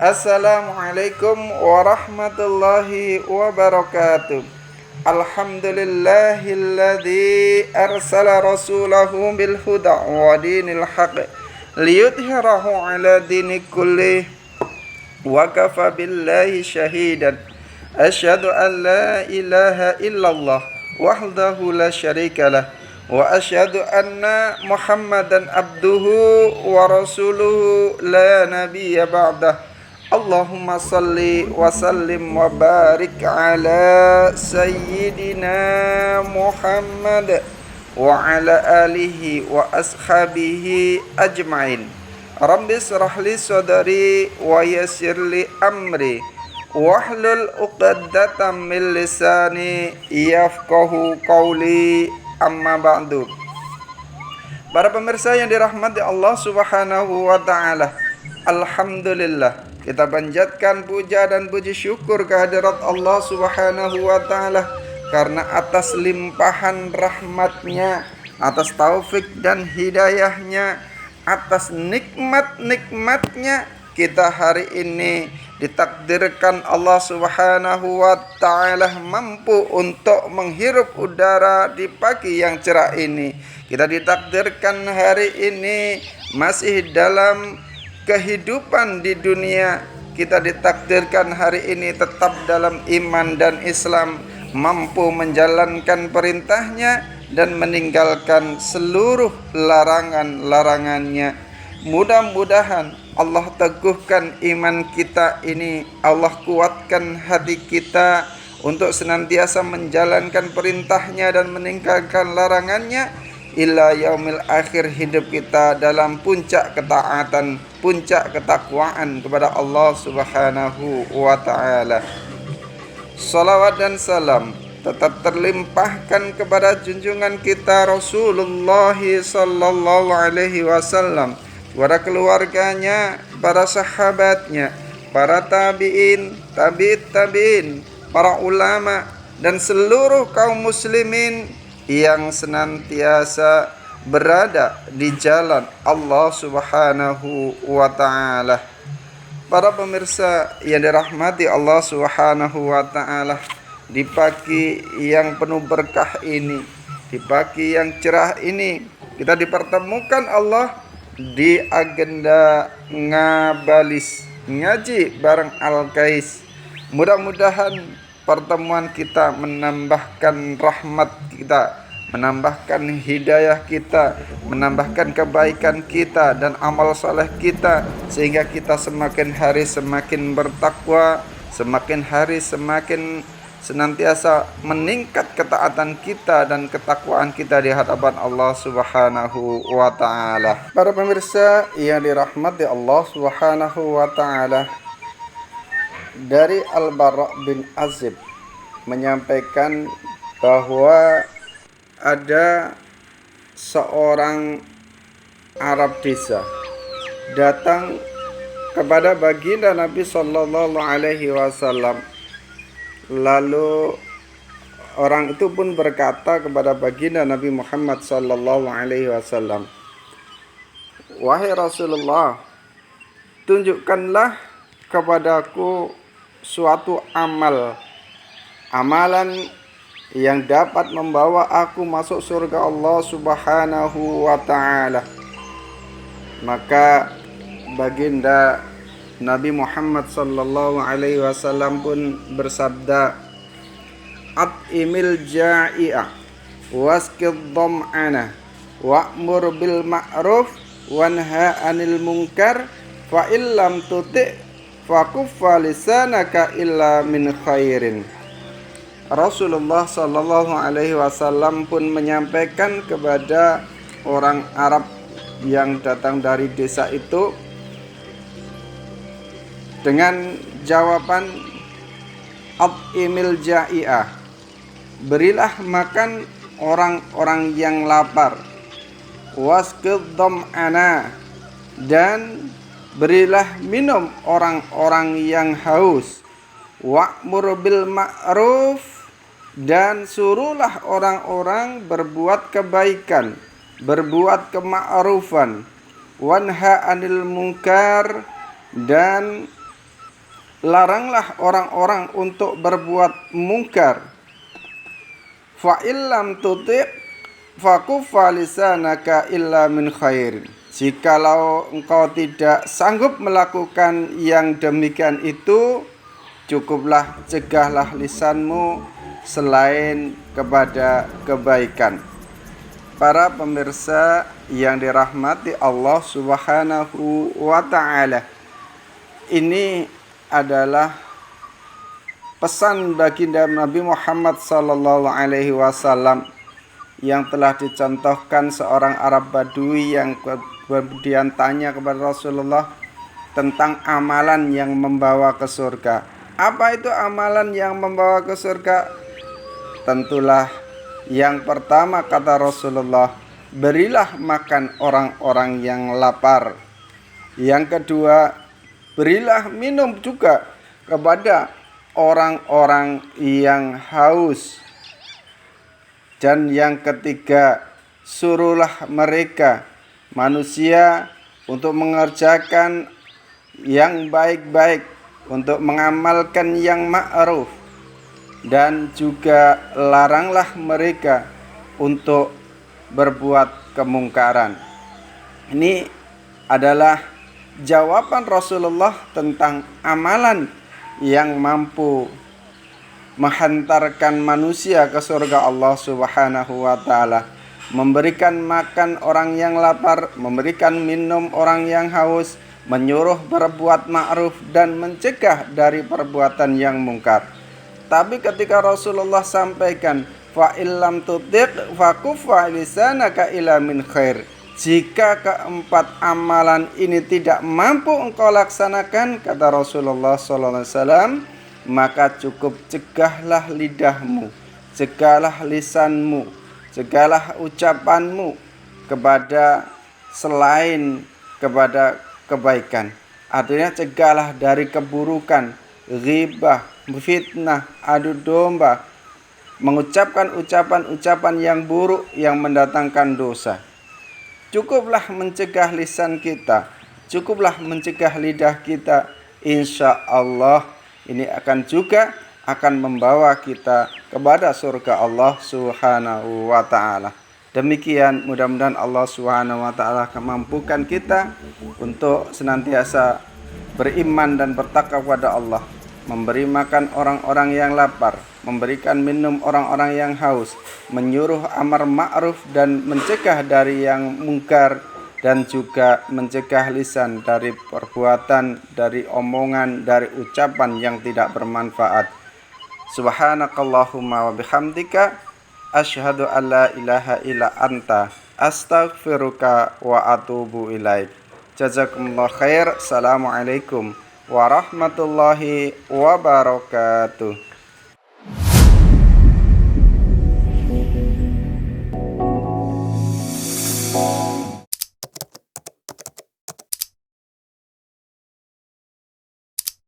Assalamualaikum warahmatullahi wabarakatuh. Alhamdulillahilladzi arsala rasulahu bil huda wa dinil haqq liyudhhirahu ala dini kulli wa kafa billahi syahidan. Asyhadu an la ilaha illallah wahdahu la syarikalah wa asyhadu anna Muhammadan abduhu wa rasuluhu la nabiyya ba'dah. Allahumma salli wa sallim wa barik ala sayyidina Muhammad wa ala alihi wa ashabihi ajma'in. Rabbi israh li sadri wa yassir li amri wahlul 'uqdatam min lisani yafqahu qawli, amma ba'du. Para pemirsa yang dirahmati Allah Subhanahu wa taala, alhamdulillah, kita panjatkan puja dan puji syukur kehadirat Allah Subhanahu wa taala karena atas limpahan rahmatnya, atas taufik dan hidayahnya, atas nikmat-nikmatnya kita hari ini ditakdirkan Allah Subhanahu wa taala mampu untuk menghirup udara di pagi yang cerah ini. Kita ditakdirkan hari ini masih dalam kehidupan di dunia. Kita ditakdirkan hari ini tetap dalam iman dan Islam, mampu menjalankan perintahnya dan meninggalkan seluruh larangan-larangannya. Mudah-mudahan Allah teguhkan iman kita ini, Allah kuatkan hati kita untuk senantiasa menjalankan perintahnya dan meninggalkan larangannya ila yaumil akhir, hidup kita dalam puncak ketaatan, puncak ketakwaan kepada Allah Subhanahu wa taala. Salawat dan salam tetap terlimpahkan kepada junjungan kita Rasulullah sallallahu alaihi wasallam, kepada keluarganya, para sahabatnya, para tabi'in, tabi'in, para ulama dan seluruh kaum muslimin yang senantiasa berada di jalan Allah Subhanahu wa taala. Para pemirsa yang dirahmati Allah Subhanahu wa taala, di pagi yang penuh berkah ini, di pagi yang cerah ini, kita dipertemukan Allah di agenda ngabalis, ngaji bareng Al-Kais. Mudah-mudahan pertemuan kita menambahkan rahmat kita, menambahkan hidayah kita, menambahkan kebaikan kita dan amal saleh kita, sehingga kita semakin hari semakin bertakwa, semakin hari semakin senantiasa meningkat ketaatan kita dan ketakwaan kita di hadapan Allah Subhanahu wa taala. Para pemirsa yang dirahmati Allah Subhanahu wa taala, dari Al-Bara' bin Azib menyampaikan bahwa ada seorang Arab desa datang kepada baginda Nabi sallallahu alaihi wasallam. Lalu orang itu pun berkata kepada baginda Nabi Muhammad sallallahu alaihi wasallam, "Wahai Rasulullah, tunjukkanlah kepadaku suatu amalan yang dapat membawa aku masuk surga Allah Subhanahu wa taala." Maka baginda Nabi Muhammad sallallahu alaihi wasallam pun bersabda, "At'imil ja'i'a wasqid dham'ana wa'mur bil ma'ruf wanha 'anil munkar fa illam tuti' fakuffa lisanaka illa min khairin." Rasulullah sallallahu alaihi wasallam pun menyampaikan kepada orang Arab yang datang dari desa itu dengan jawaban, "At'imil ja'i'ah", berilah makan orang-orang yang lapar, "wasqid dham'ana", dan berilah minum orang-orang yang haus, "wa'mur bil ma'ruf", dan suruhlah orang-orang berbuat kebaikan, berbuat kema'rufan, "wanha 'anil munkar", dan laranglah orang-orang untuk berbuat mungkar. Fa illam tuti' fakuffa lisanaka illa min khairin. Jikalau engkau tidak sanggup melakukan yang demikian itu, cukuplah cegahlah lisanmu selain kepada kebaikan. Para pemirsa yang dirahmati Allah Subhanahu wa ta'ala, ini adalah pesan baginda Nabi Muhammad sallallahu alaihi wasallam yang telah dicontohkan seorang Arab Badui yang kemudian tanya kepada Rasulullah tentang amalan yang membawa ke surga. Apa itu amalan yang membawa ke surga? Tentulah yang pertama, kata Rasulullah, berilah makan orang-orang yang lapar. Yang kedua, berilah minum juga kepada orang-orang yang haus. Dan yang ketiga, suruhlah mereka manusia untuk mengerjakan yang baik-baik, untuk mengamalkan yang ma'ruf, dan juga laranglah mereka untuk berbuat kemungkaran. Ini adalah jawaban Rasulullah tentang amalan yang mampu menghantarkan manusia ke surga Allah Subhanahu wa ta'ala. Memberikan makan orang yang lapar, memberikan minum orang yang haus, menyuruh berbuat ma'ruf dan mencegah dari perbuatan yang mungkar. Tapi ketika Rasulullah sampaikan fa illam tuti' fakuffa lisanaka ila min khair, jika keempat amalan ini tidak mampu engkau laksanakan, kata Rasulullah SAW, maka cukup cegahlah lidahmu, cegahlah lisanmu, cegahlah ucapanmu kepada selain kepada kebaikan. Artinya cegahlah dari keburukan, ghibah, fitnah, adu domba, mengucapkan ucapan-ucapan yang buruk yang mendatangkan dosa. Cukuplah mencegah lisan kita, cukuplah mencegah lidah kita. Insya Allah ini akan membawa kita kepada surga Allah Subhanahu wa ta'ala. Demikian, mudah-mudahan Allah Subhanahu wa ta'ala akan mampukan kita untuk senantiasa beriman dan bertakwa kepada Allah, memberi makan orang-orang yang lapar, memberikan minum orang-orang yang haus, menyuruh amar ma'ruf dan mencegah dari yang mungkar, dan juga mencegah lisan dari perbuatan, dari omongan, dari ucapan yang tidak bermanfaat. Subhanakallahumma wa bihamdika asyhadu an la ilaha illa anta astaghfiruka wa atubu ilaik. Jazakumullah khair. Assalamualaikum warahmatullahi wabarakatuh.